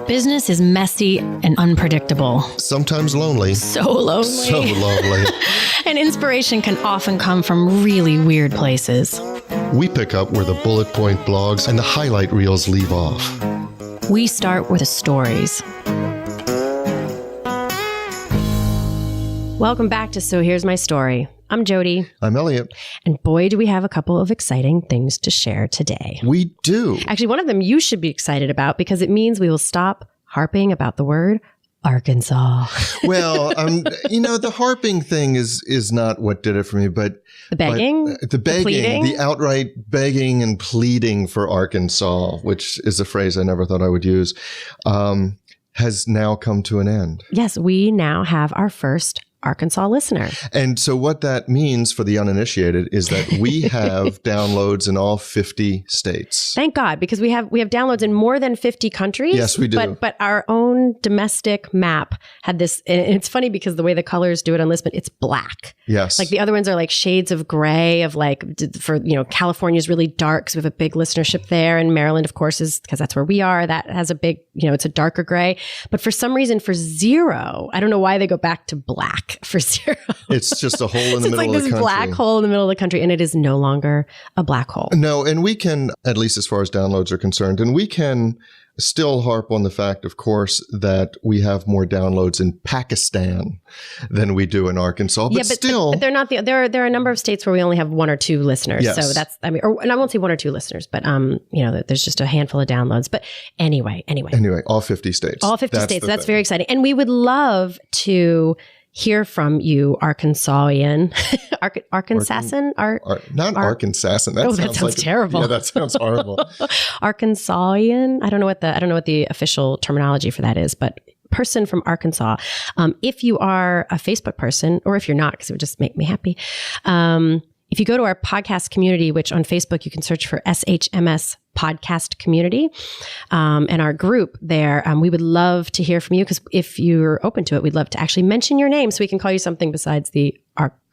Business is messy and unpredictable. Sometimes lonely. So lonely. So lonely. And inspiration can often come from really weird places. We pick up where the bullet point blogs and the highlight reels leave off. We start with the stories. Welcome back to So Here's My Story. I'm Jody. I'm Elliot. And boy, do we have a couple of exciting things to share today. We do. Actually, one of them you should be excited about because it means we will stop harping about the word Arkansas. Well, the harping thing is not what did it for me, but the begging, the outright begging and pleading for Arkansas, which is a phrase I never thought I would use, has now come to an end. Yes, we now have our first Arkansas listener. And so what that means for the uninitiated is that we have downloads in all 50 states. Thank God, because we have downloads in more than 50 countries. Yes, we do. But our own domestic map had this, and it's funny because the way the colors do it on Lisbon, it's black. Yes. Like the other ones are like shades of gray California's really dark because we have a big listenership there. And Maryland, of course, is because that's where we are. That has a big, it's a darker gray. But for some reason, for zero, I don't know why they go back to black. For zero. It's just a hole in the middle of the country. It's like this black hole in the middle of the country, and it is no longer a black hole. No, and we can, at least as far as downloads are concerned, and we can still harp on the fact, of course, that we have more downloads in Pakistan than we do in Arkansas. But still, but they're not there are a number of states where we only have one or two listeners. Yes. So that's and I won't say one or two listeners, but there's just a handful of downloads. But anyway, all 50 states. All 50 states. That's very exciting, and we would love to hear from you, Arkansasian. Arkansasan? Not Arkansasan. That sounds terrible. Yeah, that sounds horrible. Arkansasian? I don't know what the official terminology for that is, but person from Arkansas. If you are a Facebook person, or if you're not, because it would just make me happy. If you go to our podcast community, which on Facebook you can search for SHMS Podcast Community, and our group there, we would love to hear from you because if you're open to it, we'd love to actually mention your name so we can call you something besides the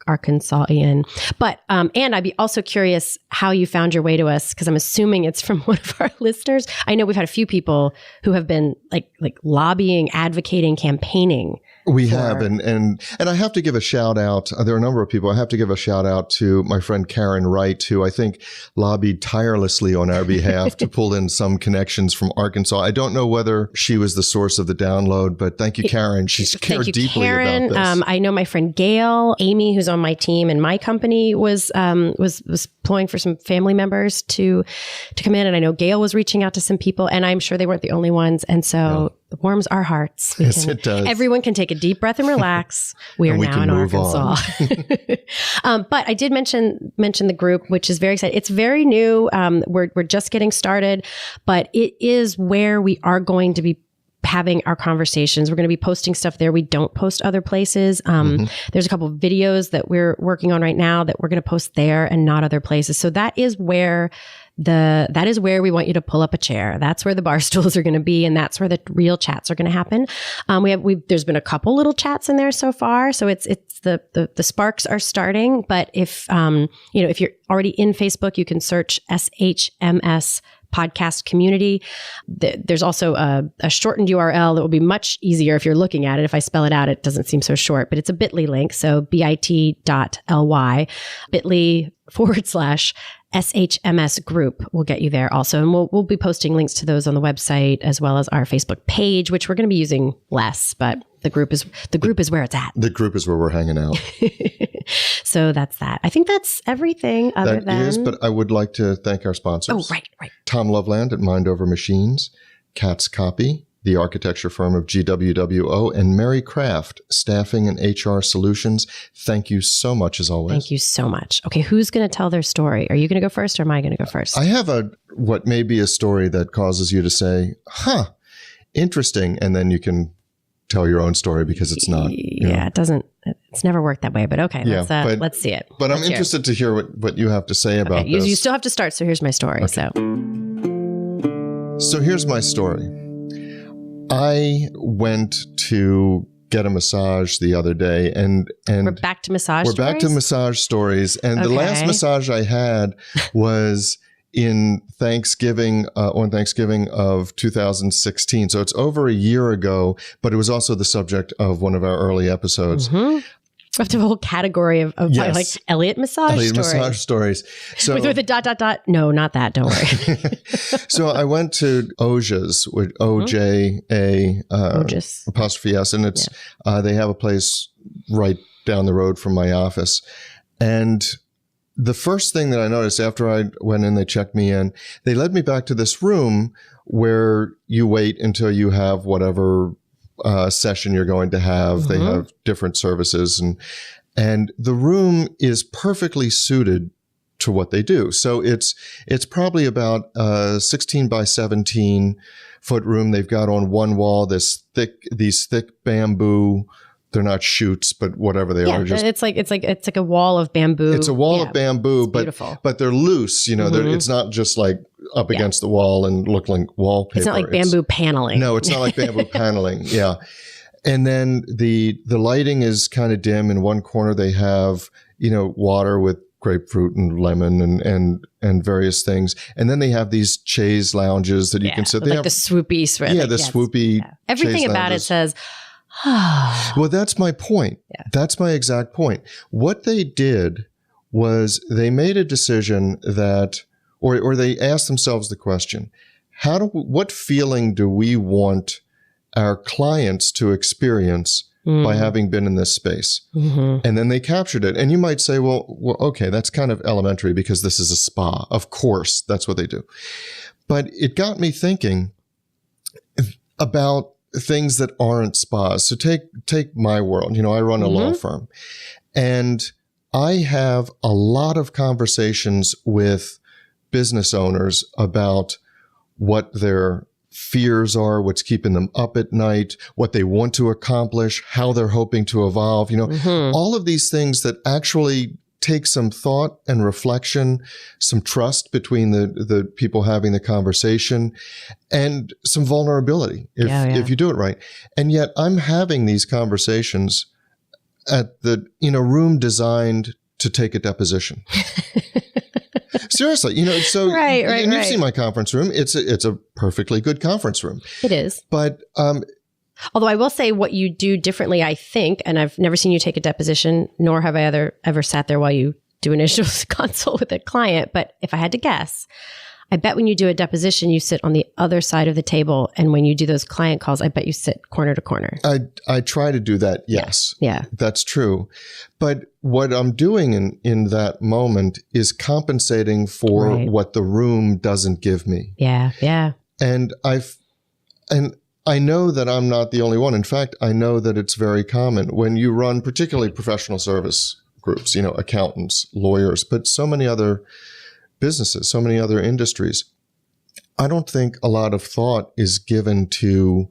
Arkansasian. But and I'd be also curious how you found your way to us because I'm assuming it's from one of our listeners. I know we've had a few people who have been like lobbying, advocating, campaigning. We have, and I have to give a shout out. There are a number of people. I have to give a shout out to my friend Karen Wright, who I think lobbied tirelessly on our behalf to pull in some connections from Arkansas. I don't know whether she was the source of the download, but thank you, Karen. She's cared deeply about this. I know my friend Gail, Amy, who's on my team and my company, was pulling for some family members to come in, and I know Gail was reaching out to some people, and I'm sure they weren't the only ones, and so. It warms our hearts. Yes, it does. Everyone can take a deep breath and relax. We are now in Arkansas. But I did mention the group, which is very exciting. It's very new. We're just getting started, but it is where we are going to be having our conversations. We're going to be posting stuff there. We don't post other places. There's a couple of videos that we're working on right now that we're going to post there and not other places. So that is where we want you to pull up a chair. That's where the bar stools are going to be, and that's where the real chats are going to happen. There's been a couple little chats in there so far, so it's the sparks are starting. But if if you're already in Facebook, you can search SHMS Podcast Community. There's also a shortened URL that will be much easier if you're looking at it. If I spell it out, it doesn't seem so short, but it's a bit.ly link. So bit.ly, bit.ly/SHMS group will get you there also. And we'll be posting links to those on the website as well as our Facebook page, which we're going to be using less, but the group is where it's at. The group is where we're hanging out. So that's that. I think that's everything That is, but I would like to thank our sponsors. Oh, right. Tom Loveland at Mind Over Machines, Cat's Copy, the architecture firm of GWWO, and Mary Craft, Staffing and HR Solutions. Thank you so much, as always. Thank you so much. Okay, who's going to tell their story? Are you going to go first or am I going to go first? I have what may be a story that causes you to say, interesting, and then you can tell your own story because it's not. It doesn't. It's never worked that way, but okay, let's see it. But I'm interested to hear what you have to say about this. You still have to start, so here's my story. Okay. So here's my story. I went to get a massage the other day, and we're back to massage stories? We're back to massage stories, and the last massage I had was in Thanksgiving, on Thanksgiving of 2016. So it's over a year ago, but it was also the subject of one of our early episodes. We have to have a whole category of Yes. like Elliot massage stories. So with a ... No, not that. Don't worry. So I went to Oja's with OJA apostrophe S, and it's they have a place right down the road from my office. And the first thing that I noticed after I went in, they checked me in, they led me back to this room where you wait until you have whatever session you're going to have. They have different services, and the room is perfectly suited to what they do. So it's probably about a 16 by 17 foot room. They've got on one wall these thick bamboo. They're not chutes, but whatever they are. It's like a wall of bamboo. It's a wall of bamboo, but they're loose. You know, it's not just like up against the wall and look like wallpaper. It's not like bamboo paneling. No, it's not like bamboo paneling. Yeah. And then the lighting is kind of dim. In one corner, they have, water with grapefruit and lemon and various things. And then they have these chaise lounges that you can sit. They like have the swoopy. Swoopy. Everything about it says, well, that's my point. Yeah. That's my exact point. What they did was they made a decision that, or they asked themselves the question, what feeling do we want our clients to experience by having been in this space? And then they captured it. And you might say, well, okay, that's kind of elementary because this is a spa. Of course, that's what they do. But it got me thinking about things that aren't spas. So take my world. I run a law firm, and I have a lot of conversations with business owners about what their fears are, what's keeping them up at night, what they want to accomplish, how they're hoping to evolve, all of these things that actually take some thought and reflection, some trust between the people having the conversation, and some vulnerability if you do it right. And yet I'm having these conversations at the room designed to take a deposition. Seriously, so and you've seen my conference room. It's a perfectly good conference room. It is. But although I will say what you do differently, I think, and I've never seen you take a deposition, nor have I ever sat there while you do an initial consult with a client. But if I had to guess, I bet when you do a deposition, you sit on the other side of the table. And when you do those client calls, I bet you sit corner to corner. I try to do that. Yes. Yeah. That's true. But what I'm doing in that moment is compensating for what the room doesn't give me. Yeah. Yeah. And I know that I'm not the only one. In fact, I know that it's very common when you run particularly professional service groups, accountants, lawyers, but so many other businesses, so many other industries. I don't think a lot of thought is given to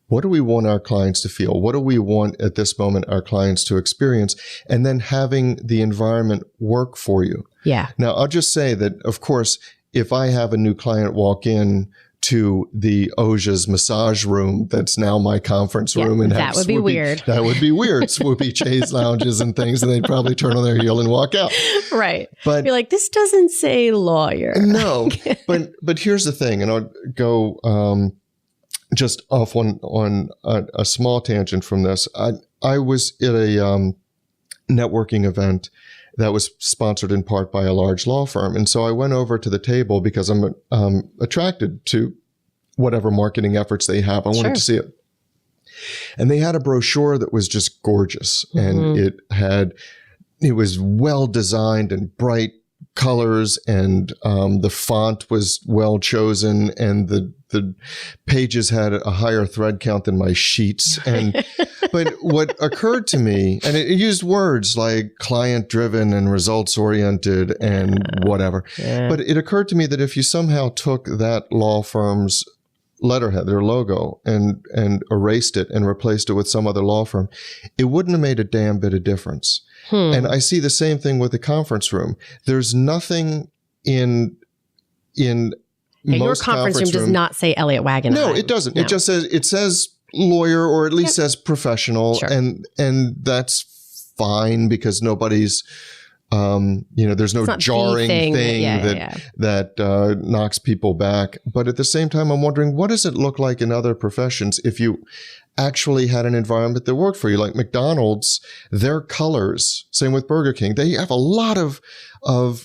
what do we want our clients to feel? What do we want at this moment our clients to experience? And then having the environment work for you. Yeah. Now, I'll just say that, of course, if I have a new client walk in to the Oja's massage room that's now my conference room, and that would be weird. That would be weird. Swoopy chaise lounges and things, and they'd probably turn on their heel and walk out. Right. But you're like, this doesn't say lawyer. No. But here's the thing, and I'll go just off on a small tangent from this. I was at a networking event that was sponsored in part by a large law firm. And so I went over to the table because I'm attracted to whatever marketing efforts they have. I wanted to see it. And they had a brochure that was just gorgeous. And it was well designed and bright colors, and the font was well chosen, and the pages had a higher thread count than my sheets. And but what occurred to me, and it used words like client driven and results oriented and whatever. Yeah. But it occurred to me that if you somehow took that law firm's letterhead, their logo, and erased it and replaced it with some other law firm, it wouldn't have made a damn bit of difference. And I see the same thing with the conference room. There's nothing in your conference room does not say Elliot Wagenheim. No, it doesn't. No. It just says lawyer, or at least says professional, and that's fine because nobody's There's no jarring thing that knocks people back. But at the same time, I'm wondering, what does it look like in other professions if you actually had an environment that worked for you? Like McDonald's, their colors, same with Burger King, they have a lot of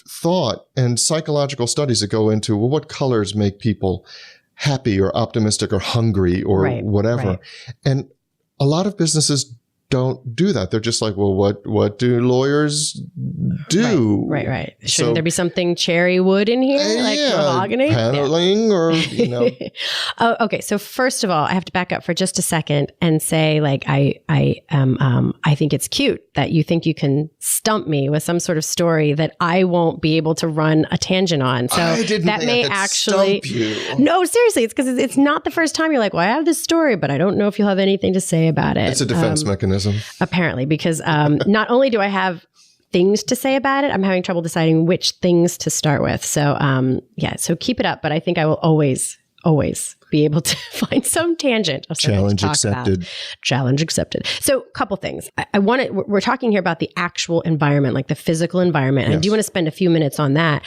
thought and psychological studies that go into, well, what colors make people happy or optimistic or hungry or whatever. Right. And a lot of businesses don't do that. They're just like, well, what do lawyers do? Right. Shouldn't there be something cherry wood in here, like mahogany? Paneling or, Okay. So first of all, I have to back up for just a second and say, like, I think it's cute that you think you can stump me with some sort of story that I won't be able to run a tangent on. So that may actually stump you. No, seriously, it's because it's not the first time you're like, well, I have this story, but I don't know if you'll have anything to say about it. It's a defense mechanism. Apparently, because not only do I have things to say about it, I'm having trouble deciding which things to start with. So so keep it up. But I think I will always be able to find some tangent. Challenge accepted. Challenge accepted. So a couple things. We're talking here about the actual environment, like the physical environment. And I do want to spend a few minutes on that.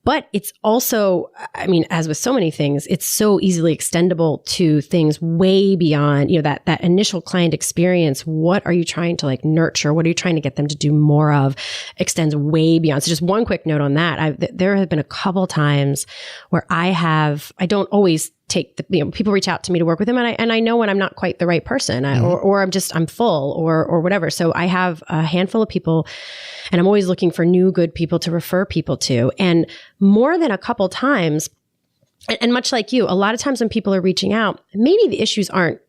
But it's also, I mean, as with so many things, it's so easily extendable to things way beyond, that initial client experience. What are you trying to like nurture? What are you trying to get them to do more of? Extends way beyond. So just one quick note on that. There have been a couple times where I don't always take people reach out to me to work with them, and I know when I'm not quite the right person, or I'm full or whatever. So I have a handful of people, and I'm always looking for new good people to refer people to. And more than a couple times, and much like you, a lot of times when people are reaching out, maybe the issues aren't.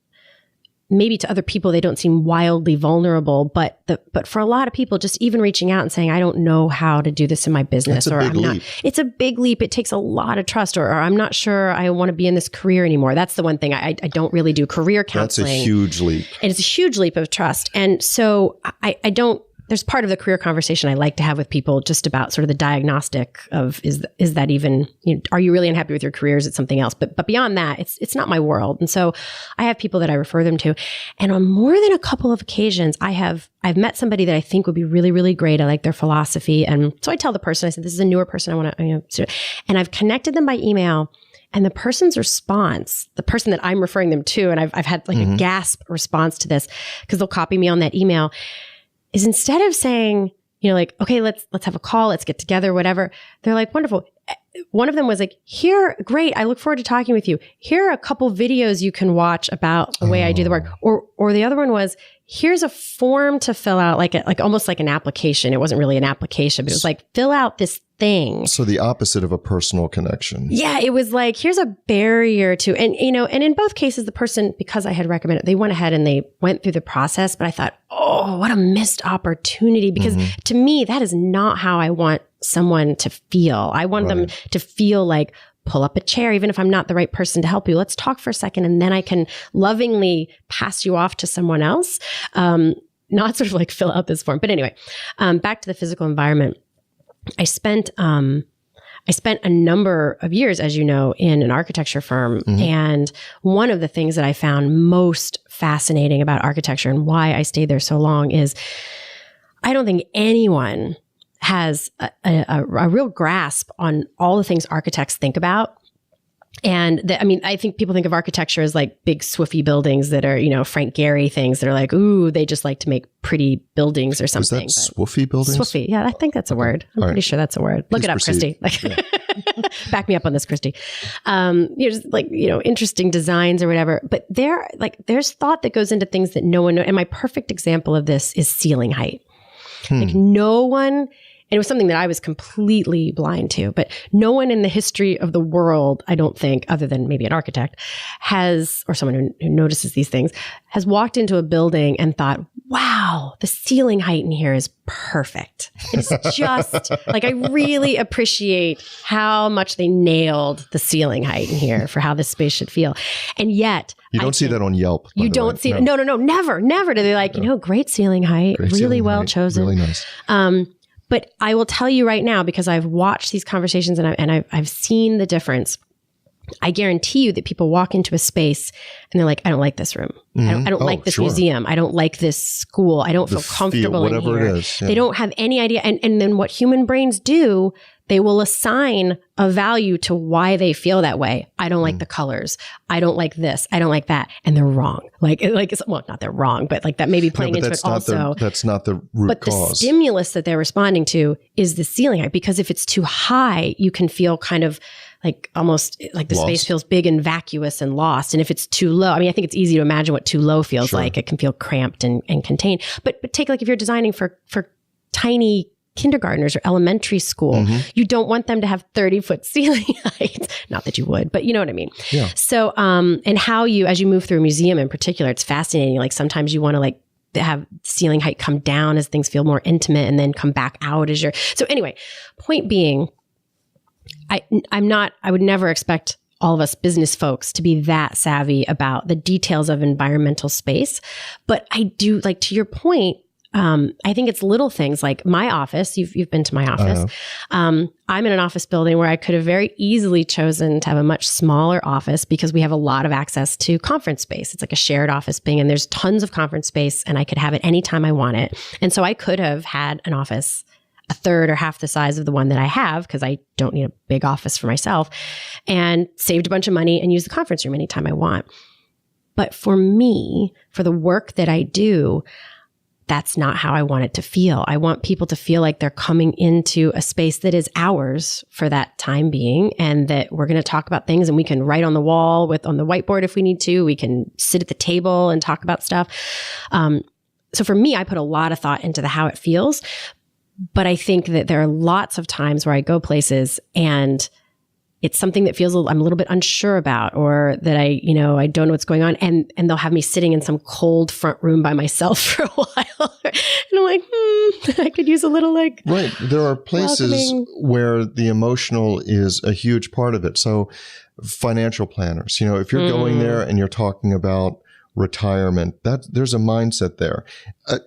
Maybe to other people, they don't seem wildly vulnerable, but for a lot of people, just even reaching out and saying, I don't know how to do this in my business, or I'm not, it's a big leap. It takes a lot of trust, or I'm not sure I want to be in this career anymore. That's the one thing I don't really do career counseling. That's a huge leap. And it's a huge leap of trust. And so I don't, there's part of the career conversation I like to have with people just about sort of the diagnostic of, is that even, are you really unhappy with your career? Is it something else? But beyond that, it's not my world. And so I have people that I refer them to. And on more than a couple of occasions, I've met somebody that I think would be really, really great. I like their philosophy. And so I tell the person, I said, this is a newer person I want to, and I've connected them by email. And the person's response, the person that I'm referring them to, and I've had like a gasp response to this, because they'll copy me on that email, is instead of saying, like, okay, let's have a call, let's get together, whatever. They're like, wonderful. One of them was like, great. I look forward to talking with you. Here are a couple videos you can watch about the way I do the work. Or the other one was, here's a form to fill out, like almost like an application. It wasn't really an application, but it was like, fill out this thing. So the opposite of a personal connection. Yeah. It was like, here's a barrier to, and in both cases, the person, because I had recommended, they went ahead and they went through the process, but I thought, oh, what a missed opportunity, because to me, that is not how I want someone to feel. I want them to feel like, pull up a chair, even if I'm not the right person to help you. Let's talk for a second, and then I can lovingly pass you off to someone else. Not sort of like fill out this form. But anyway, back to the physical environment. I spent a number of years, as you know, in an architecture firm. And one of the things that I found most fascinating about architecture and why I stayed there so long is I don't think anyone has a real grasp on all the things architects think about. And I think people think of architecture as like big swiffy buildings that are, Frank Gehry things that are like, ooh, they just like to make pretty buildings or something. Is that swiffy buildings? Swiffy. Yeah, I think that's a word. I'm pretty sure that's a word. Look it up, Christy. Back me up on this, Christy. Just like, interesting designs or whatever. But there's thought that goes into things that no one knows. And my perfect example of this is ceiling height. Like no one... And it was something that I was completely blind to, but no one in the history of the world, I don't think, other than maybe an architect, or someone who notices these things, has walked into a building and thought, wow, the ceiling height in here is perfect. It's just like, I really appreciate how much they nailed the ceiling height in here for how this space should feel. And yet, you don't see that on Yelp. You don't see it. No, never do they like, great ceiling height, really well chosen. Really nice. But I will tell you right now, because I've watched these conversations and I've seen the difference. I guarantee you that people walk into a space and they're like, I don't like this room. I don't like this museum. I don't like this school. I don't feel comfortable in here. It is. Yeah. They don't have any idea. And then what human brains do, they will assign a value to why they feel that way. I don't like the colors. I don't like this. I don't like that. And they're wrong. Well, not they're wrong, but like that may be playing into it also. That's not the root cause. But the stimulus that they're responding to is the ceiling height, because if it's too high, you can feel kind of like almost like the space feels big and vacuous and lost. And if it's too low, I mean, I think it's easy to imagine what too low feels like. It can feel cramped and contained. But take like if you're designing for tiny kindergartners or elementary school, you don't want them to have 30-foot ceiling heights. Not that you would, but you know what I mean? Yeah. So, and how you, as you move through a museum in particular, it's fascinating. Like sometimes you want to like have ceiling height come down as things feel more intimate and then come back out as you're. So anyway, point being, I would never expect all of us business folks to be that savvy about the details of environmental space. But I do, like, to your point, I think it's little things like my office. You've been to my office. I'm in an office building where I could have very easily chosen to have a much smaller office because we have a lot of access to conference space. It's like a shared office thing, and there's tons of conference space, and I could have it anytime I want it. And so I could have had an office a third or half the size of the one that I have, because I don't need a big office for myself, and saved a bunch of money and used the conference room anytime I want. But for me, for the work that I do, that's not how I want it to feel. I want people to feel like they're coming into a space that is ours for that time being, and that we're going to talk about things, and we can write on the wall on the whiteboard if we need to. We can sit at the table and talk about stuff. So for me, I put a lot of thought into how it feels. But I think that there are lots of times where I go places and it's something that feels I'm a little bit unsure about, or that I don't know what's going on. And they'll have me sitting in some cold front room by myself for a while. And I'm like, I could use a little like. Right. There are places where the emotional is a huge part of it. So financial planners, if you're going there and you're talking about retirement, there's a mindset there.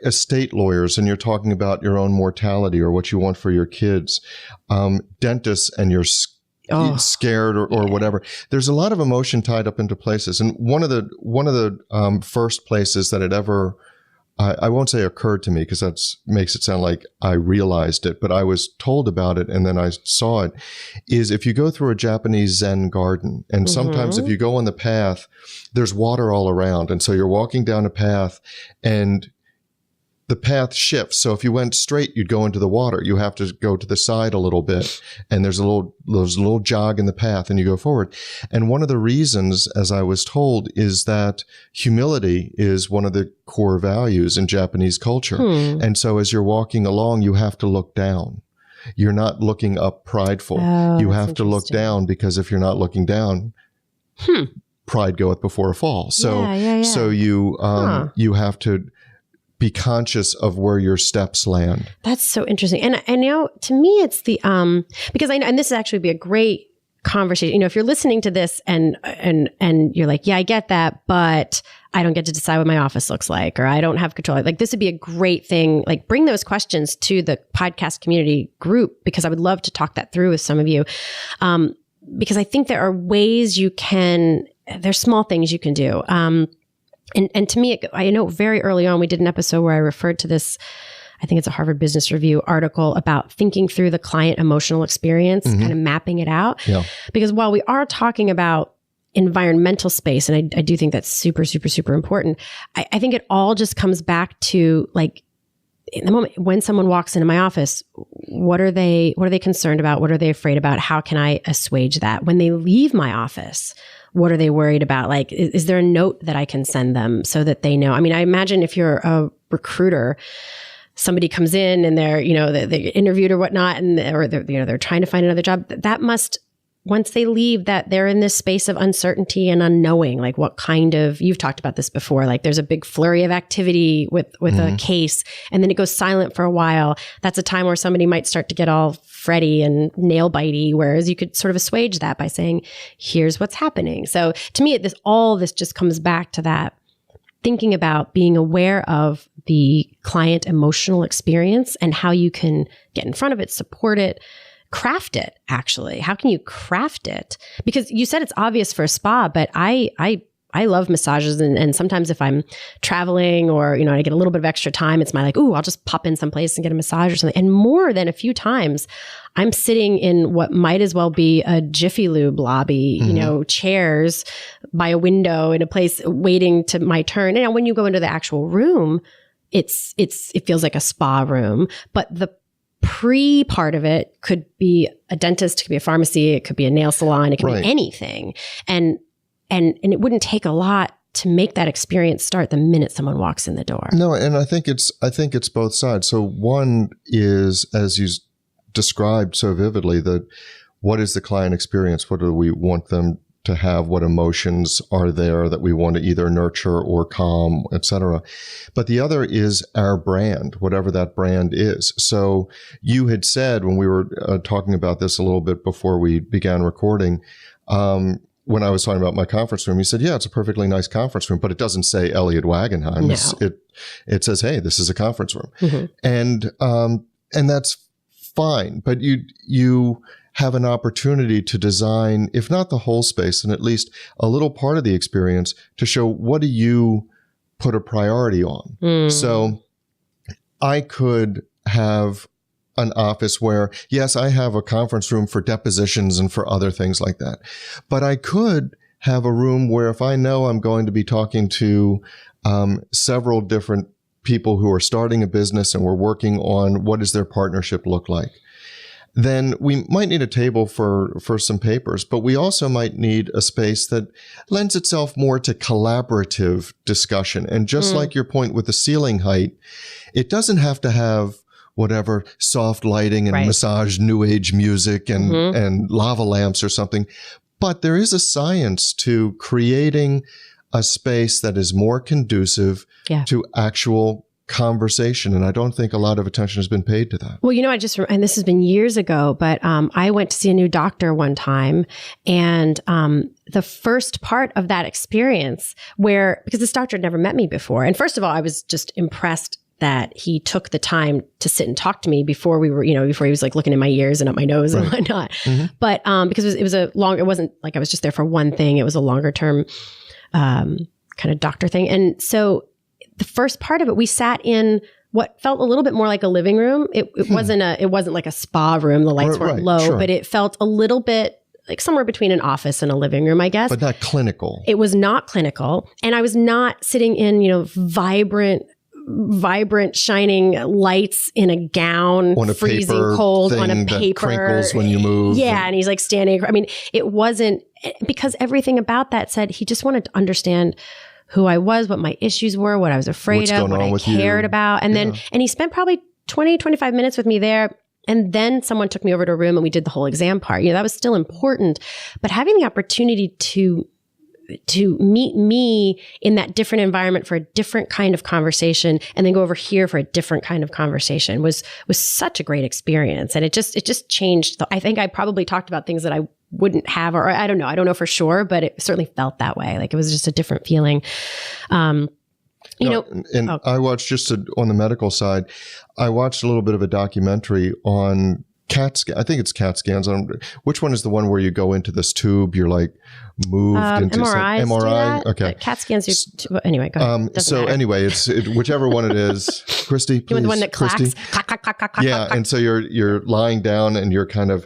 Estate lawyers, and you're talking about your own mortality or what you want for your kids. Dentists, and you're scared or whatever. There's a lot of emotion tied up into places. And one of the first places that it ever, I won't say occurred to me, because that makes it sound like I realized it, but I was told about it and then I saw it, is if you go through a Japanese Zen garden, and sometimes if you go on the path, there's water all around. And so you're walking down a path and the path shifts. So if you went straight, you'd go into the water. You have to go to the side a little bit, and there's a little jog in the path, and you go forward. And one of the reasons, as I was told, is that humility is one of the core values in Japanese culture. And so as you're walking along, you have to look down. You're not looking up prideful. You have to look down, because if you're not looking down, pride goeth before a fall. So so you have to be conscious of where your steps land. That's so interesting. And to me, it's the, because I know, and this would actually be a great conversation. If you're listening to this and you're like, yeah, I get that, but I don't get to decide what my office looks like, or I don't have control. Like, this would be a great thing. Like, bring those questions to the podcast community group, because I would love to talk that through with some of you. Because I think there are ways there's small things you can do. And to me, I know very early on, we did an episode where I referred to this, I think it's a Harvard Business Review article about thinking through the client emotional experience, kind of mapping it out. Yeah. Because while we are talking about environmental space, and I do think that's super, super, super important, I think it all just comes back to, like, in the moment when someone walks into my office, what are they concerned about? What are they afraid about? How can I assuage that? When they leave my office, what are they worried about? Like, is there a note that I can send them so that they know? I mean, I imagine if you're a recruiter, somebody comes in and they're interviewed or whatnot, or they're trying to find another job. That must, once they leave, that they're in this space of uncertainty and unknowing, like what kind of, you've talked about this before, like there's a big flurry of activity with a case, and then it goes silent for a while. That's a time where somebody might start to get all fretty and nail bitey, whereas you could sort of assuage that by saying, here's what's happening. So to me, all this just comes back to that, thinking about being aware of the client emotional experience and how you can get in front of it, support it, craft it, actually? How can you craft it? Because you said it's obvious for a spa, but I love massages. And sometimes if I'm traveling or, I get a little bit of extra time, it's my like, ooh, I'll just pop in someplace and get a massage or something. And more than a few times, I'm sitting in what might as well be a Jiffy Lube lobby, chairs by a window in a place waiting to my turn. And when you go into the actual room, it feels like a spa room, but the pre-part of it could be a dentist, it could be a pharmacy, it could be a nail salon, it could be anything. And it wouldn't take a lot to make that experience start the minute someone walks in the door. No, and I think it's both sides. So one is, as you described so vividly, that what is the client experience? What do we want them to have? What emotions are there that we want to either nurture or calm, et cetera? But the other is our brand, whatever that brand is. So you had said when we were talking about this a little bit before we began recording, when I was talking about my conference room, you said, yeah, it's a perfectly nice conference room, but it doesn't say Elliot Wagenheim. No. It says, hey, this is a conference room. Mm-hmm. And that's fine. But you have an opportunity to design, if not the whole space, and at least a little part of the experience to show what do you put a priority on. So I could have an office where, yes, I have a conference room for depositions and for other things like that. But I could have a room where if I know I'm going to be talking to several different people who are starting a business and we're working on what does their partnership look like, then we might need a table for some papers, but we also might need a space that lends itself more to collaborative discussion. And just like your point with the ceiling height, it doesn't have to have whatever soft lighting and massage new age music and lava lamps or something. But there is a science to creating a space that is more conducive to actual conversation. And I don't think a lot of attention has been paid to that. Well, and this has been years ago, but I went to see a new doctor one time, and the first part of that experience because this doctor had never met me before. And first of all, I was just impressed that he took the time to sit and talk to me before we were, before he was like looking in my ears and up my nose and whatnot. Mm-hmm. But because it wasn't like I was just there for one thing. It was a longer term kind of doctor thing. And so the first part of it, we sat in what felt a little bit more like a living room. It wasn't like a spa room. The lights weren't low, but it felt a little bit like somewhere between an office and a living room, I guess. But not clinical. It was not clinical. And I was not sitting in, vibrant shining lights in a gown, on a freezing paper cold thing on a that paper. Crinkles when you move. Yeah. And he's like standing. I mean, it wasn't, because everything about that said he just wanted to understand who I was, what my issues were, what I was afraid of, what I cared about. And then he spent probably 20, 25 minutes with me there. And then someone took me over to a room and we did the whole exam part. That was still important. But having the opportunity to meet me in that different environment for a different kind of conversation and then go over here for a different kind of conversation was such a great experience. And it just changed. I think I probably talked about things that I wouldn't have, or I don't know for sure, but it certainly felt that way. Like it was just a different feeling. I watched on the medical side, I watched a little bit of a documentary on CAT scan. I think it's CAT scans. Which one is the one where you go into this tube? You're like moved into MRI. Okay. CAT scans. Anyway, go ahead. Anyway, it's whichever one it is. Christy, please. The one that clacks. Clack, clack, clack, clack, yeah, and so you're lying down and you're kind of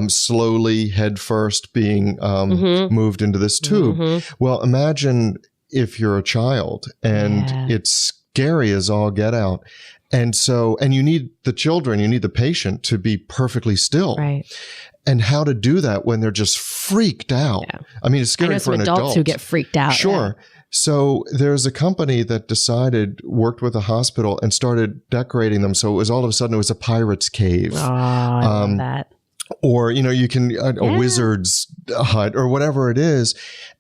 slowly head first being moved into this tube. Mm-hmm. Well, imagine if you're a child and it's scary as all get out. And you need the patient to be perfectly still. Right. And how to do that when they're just freaked out. Yeah. I mean, it's scary for an adult. Adults who get freaked out. Sure. Yeah. So there's a company that worked with a hospital and started decorating them. So it was all of a sudden it was a pirate's cave. Oh, I love that. Or, you can, a wizard's hut or whatever it is.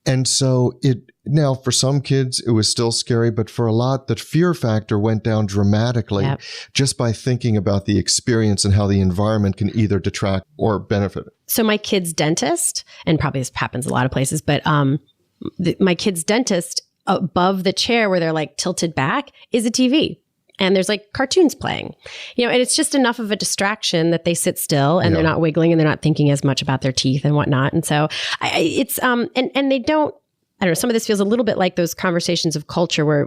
And so now for some kids, it was still scary, but for a lot, the fear factor went down dramatically just by thinking about the experience and how the environment can either detract or benefit. So my kid's dentist, and probably this happens a lot of places, but my kid's dentist above the chair where they're like tilted back is a TV. and there's like cartoons playing, and it's just enough of a distraction that they sit still and they're not wiggling and they're not thinking as much about their teeth and whatnot. And so it's, and they don't, I don't know, some of this feels a little bit like those conversations of culture where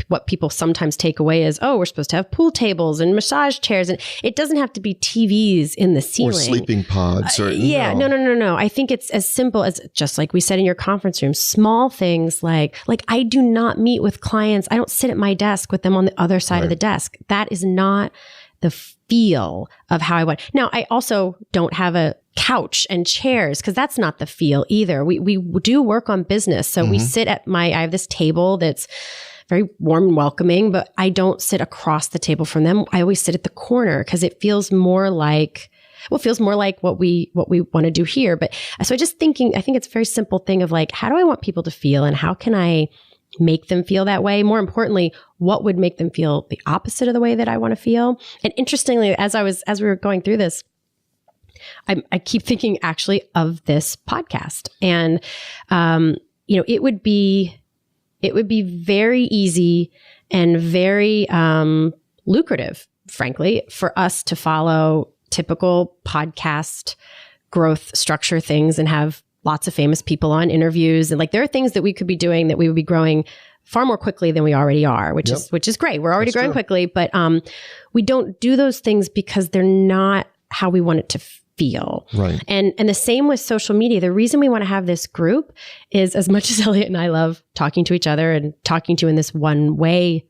what people sometimes take away is, oh, we're supposed to have pool tables and massage chairs. And it doesn't have to be TVs in the ceiling. Or sleeping pods. No. I think it's as simple as, just like we said in your conference room, small things like I do not meet with clients. I don't sit at my desk with them on the other side of the desk. That is not the feel of how I want. Now, I also don't have a couch and chairs because that's not the feel either. We do work on business. So we sit at I have this table that's very warm and welcoming, but I don't sit across the table from them. I always sit at the corner because it feels more like, what we want to do here. But so I think it's a very simple thing of like, how do I want people to feel and how can I make them feel that way? More importantly, what would make them feel the opposite of the way that I want to feel? And interestingly, as we were going through this, I keep thinking actually of this podcast, and it would be very easy and very lucrative, frankly, for us to follow typical podcast growth structure things and have lots of famous people on interviews. And like, there are things that we could be doing that we would be growing far more quickly than we already are, which is great. We're already growing quickly, but we don't do those things because they're not how we want it to feel. Right. And the same with social media. The reason we want to have this group is, as much as Elliot and I love talking to each other and talking to in this one way,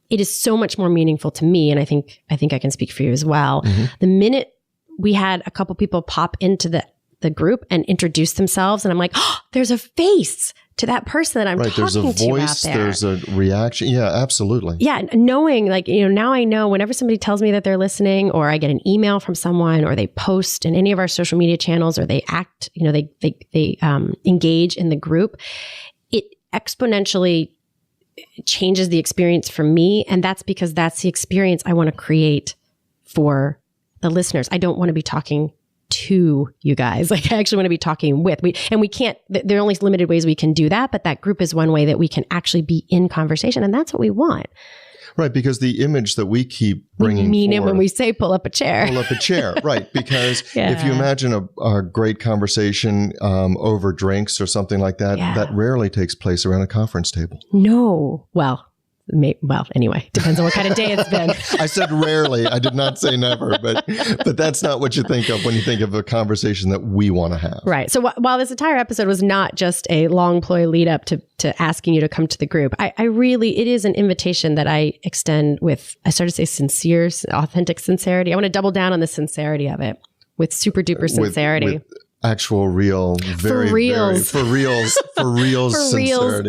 it is so much more meaningful to me. And I think I can speak for you as well. Mm-hmm. The minute we had a couple people pop into the group and introduce themselves, and I'm like, oh, there's a face to that person that I'm talking to out there. There's a voice, there's a reaction. Yeah, absolutely. Yeah, knowing now I know whenever somebody tells me that they're listening, or I get an email from someone, or they post in any of our social media channels, or they act, they engage in the group, it exponentially changes the experience for me. And that's because that's the experience I want to create for the listeners. I don't want to be talking to you guys. Like, I actually want to be talking with. We can't, there are only limited ways we can do that, but that group is one way that we can actually be in conversation. And that's what we want. Right, because the image that we keep bringing it when we say pull up a chair. Pull up a chair, right. Because if you imagine a great conversation over drinks or something like that, that rarely takes place around a conference table. No. Well, anyway, depends on what kind of day it's been. I said rarely. I did not say never, but that's not what you think of when you think of a conversation that we want to have. Right. So while this entire episode was not just a long ploy lead up to asking you to come to the group, it is an invitation that I extend with, I started to say sincere, authentic sincerity. I want to double down on the sincerity of it with super duper sincerity. With actual real, for reals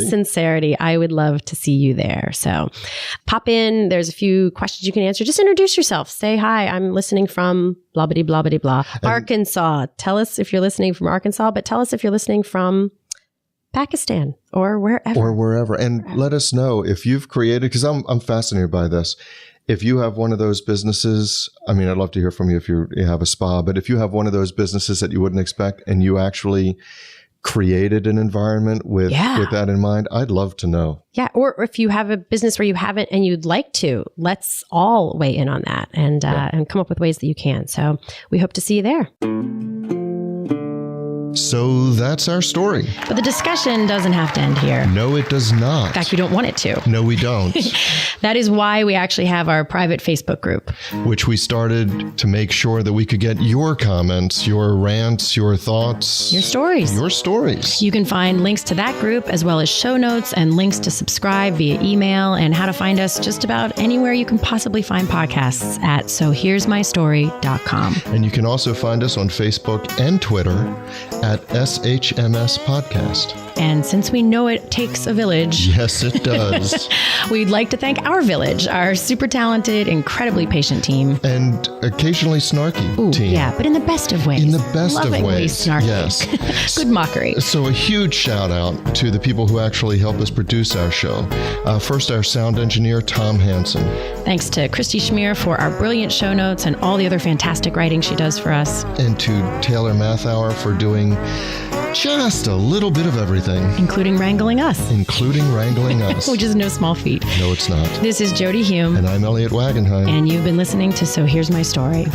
sincerity. I would love to see you there. So pop in. There's a few questions you can answer. Just introduce yourself. Say, hi, I'm listening from blah, blah, blah, blah, blah. Arkansas. Tell us if you're listening from Arkansas, but tell us if you're listening from Pakistan or wherever. And let us know if you've created, because I'm fascinated by this. If you have one of those businesses, I'd love to hear from you if you have a spa, but if you have one of those businesses that you wouldn't expect and you actually created an environment with that in mind, I'd love to know. Yeah. Or if you have a business where you haven't and you'd like to, let's all weigh in on that and come up with ways that you can. So we hope to see you there. So that's our story. But the discussion doesn't have to end here. No, it does not. In fact, we don't want it to. No, we don't. That is why we actually have our private Facebook group, which we started to make sure that we could get your comments, your rants, your thoughts, your stories. You can find links to that group as well as show notes and links to subscribe via email and how to find us just about anywhere you can possibly find podcasts at sohere'smystory.com. And you can also find us on Facebook and Twitter at SHMS Podcast. And since we know it takes a village. Yes, it does. We'd like to thank our village, our super talented, incredibly patient team. And occasionally snarky team. Yeah, but in the best of ways. In the best of ways. Snarky. Yes. Good mockery. So a huge shout out to the people who actually help us produce our show. First, our sound engineer, Tom Hansen. Thanks to Christy Schmier for our brilliant show notes and all the other fantastic writing she does for us. And to Taylor Mathauer for doing Just a little bit of everything. Including wrangling us. Which is no small feat. No, it's not. This is Jody Hume. And I'm Elliot Wagenheim. And you've been listening to So Here's My Story.